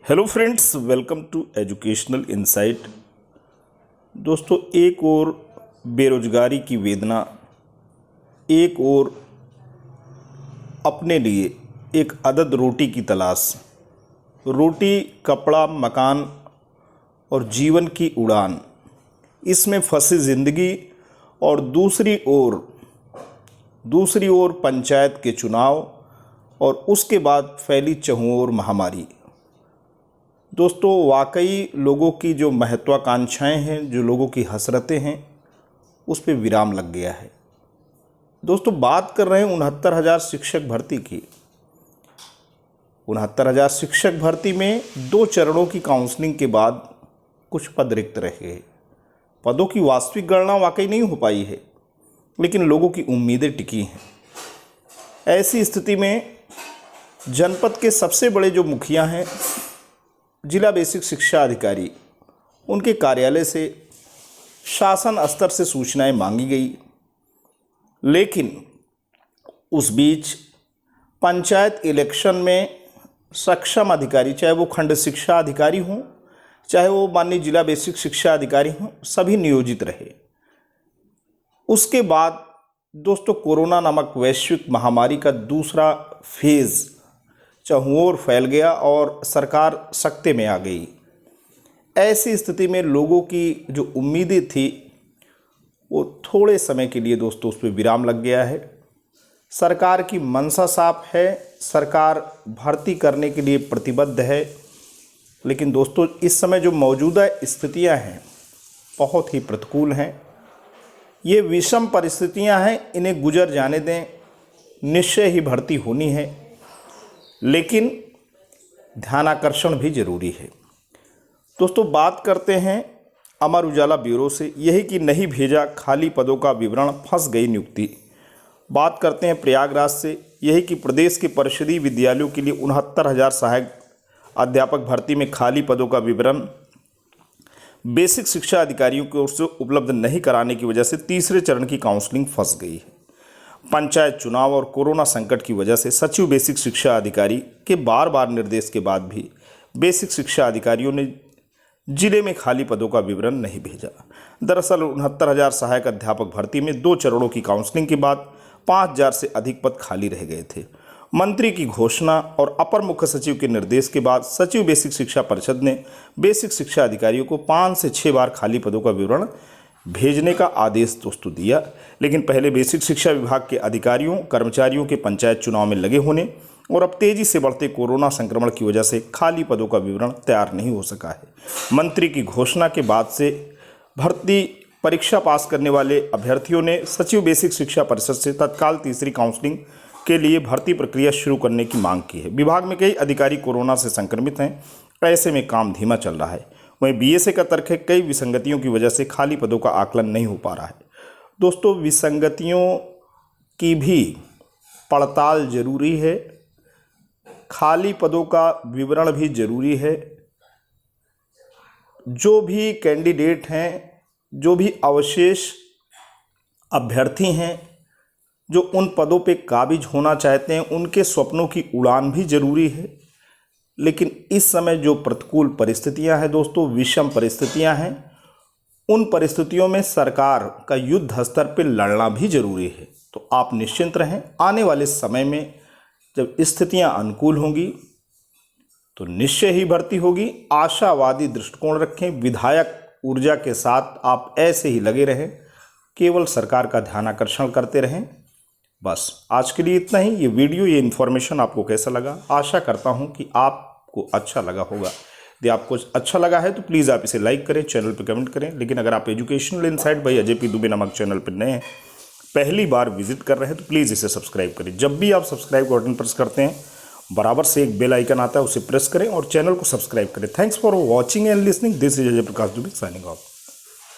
Hello friends, welcome to Educational Insight. दोस्तों, एक और बेरोजगारी की वेदना, एक और अपने लिए एक अदद रोटी की तलाश। रोटी, कपड़ा, मकान और जीवन की उड़ान, इसमें फंसी ज़िंदगी। और दूसरी ओर पंचायत के चुनाव और उसके बाद फैली चहुओर महामारी। दोस्तों, वाकई लोगों की जो महत्वाकांक्षाएं हैं, जो लोगों की हसरतें हैं, उस पे विराम लग गया है। दोस्तों, बात कर रहे हैं 69,000 शिक्षक भर्ती की। 69,000 शिक्षक भर्ती में 2 चरणों की काउंसलिंग के बाद कुछ पद रिक्त रह गए। पदों की वास्तविक गणना वाकई नहीं हो पाई है, लेकिन लोगों की उम्मीदें टिकी हैं। ऐसी स्थिति में जनपद के सबसे बड़े जो मुखिया हैं, जिला बेसिक शिक्षा अधिकारी, उनके कार्यालय से शासन स्तर से सूचनाएं मांगी गई। लेकिन उस बीच पंचायत इलेक्शन में सक्षम अधिकारी, चाहे वो खंड शिक्षा अधिकारी हों, चाहे वो माननीय जिला बेसिक शिक्षा अधिकारी हों, सभी नियोजित रहे। उसके बाद दोस्तों, कोरोना नामक वैश्विक महामारी का दूसरा फेज़ चहुओर फैल गया और सरकार सकते में आ गई। ऐसी स्थिति में लोगों की जो उम्मीदें थी, वो थोड़े समय के लिए दोस्तों उस पर विराम लग गया है। सरकार की मंशा साफ है, सरकार भर्ती करने के लिए प्रतिबद्ध है। लेकिन दोस्तों, इस समय जो मौजूदा स्थितियां हैं, बहुत ही प्रतिकूल हैं। ये विषम परिस्थितियां हैं, इन्हें गुजर जाने दें। निश्चय ही भर्ती होनी है, लेकिन ध्यानाकर्षण भी जरूरी है। दोस्तों, बात करते हैं अमर उजाला ब्यूरो से। यही कि नहीं भेजा खाली पदों का विवरण, फंस गई नियुक्ति। बात करते हैं प्रयागराज से। यही कि प्रदेश के परिषदीय विद्यालयों के लिए 69,000 सहायक अध्यापक भर्ती में खाली पदों का विवरण बेसिक शिक्षा अधिकारियों की ओर से उपलब्ध नहीं कराने की वजह से तीसरे चरण की काउंसलिंग फंस गई है। पंचायत चुनाव और कोरोना संकट की वजह से सचिव बेसिक शिक्षा अधिकारी के बार निर्देश के बाद भी बेसिक शिक्षा अधिकारियों ने जिले में खाली पदों का विवरण नहीं भेजा। दरअसल 69,000 सहायक अध्यापक भर्ती में 2 चरणों की काउंसलिंग के बाद 5,000 से अधिक पद खाली रह गए थे। मंत्री की घोषणा और अपर मुख्य सचिव के निर्देश के बाद सचिव बेसिक शिक्षा परिषद ने बेसिक शिक्षा अधिकारियों को 5 से 6 बार खाली पदों का विवरण भेजने का आदेश दोस्तों दिया। लेकिन पहले बेसिक शिक्षा विभाग के अधिकारियों कर्मचारियों के पंचायत चुनाव में लगे होने और अब तेजी से बढ़ते कोरोना संक्रमण की वजह से खाली पदों का विवरण तैयार नहीं हो सका है। मंत्री की घोषणा के बाद से भर्ती परीक्षा पास करने वाले अभ्यर्थियों ने सचिव बेसिक शिक्षा परिषद से तत्काल तीसरी काउंसलिंग के लिए भर्ती प्रक्रिया शुरू करने की मांग की है। विभाग में कई अधिकारी कोरोना से संक्रमित हैं, ऐसे में काम धीमा चल रहा है। वहीं बीएसए का तर्क है, कई विसंगतियों की वजह से खाली पदों का आकलन नहीं हो पा रहा है। दोस्तों, विसंगतियों की भी पड़ताल जरूरी है, खाली पदों का विवरण भी जरूरी है। जो भी कैंडिडेट हैं, जो भी अवशेष अभ्यर्थी हैं, जो उन पदों पे काबिज होना चाहते हैं, उनके स्वप्नों की उड़ान भी जरूरी है। लेकिन इस समय जो प्रतिकूल परिस्थितियां हैं दोस्तों, विषम परिस्थितियां हैं, उन परिस्थितियों में सरकार का युद्ध स्तर पर लड़ना भी जरूरी है। तो आप निश्चिंत रहें, आने वाले समय में जब स्थितियां अनुकूल होंगी तो निश्चय ही भर्ती होगी। आशावादी दृष्टिकोण रखें, विधायक ऊर्जा के साथ आप ऐसे ही लगे रहें, केवल सरकार का ध्यानाकर्षण करते रहें। बस आज के लिए इतना ही। ये वीडियो, ये इन्फॉर्मेशन आपको कैसा लगा? आशा करता हूँ कि आपको अच्छा लगा होगा। यदि आपको अच्छा लगा है तो प्लीज़ आप इसे लाइक करें, चैनल पर कमेंट करें। लेकिन अगर आप Educational Insight by Ajay P Dubey नामक चैनल पर नए हैं, पहली बार विजिट कर रहे हैं, तो प्लीज़ इसे सब्सक्राइब करें। जब भी आप सब्सक्राइब का बटन प्रेस करते हैं, बराबर से एक बेल आइकन आता है, उसे प्रेस करें और चैनल को सब्सक्राइब करें। Thanks for watching and listening. This is Ajay Prakash Dubey signing off.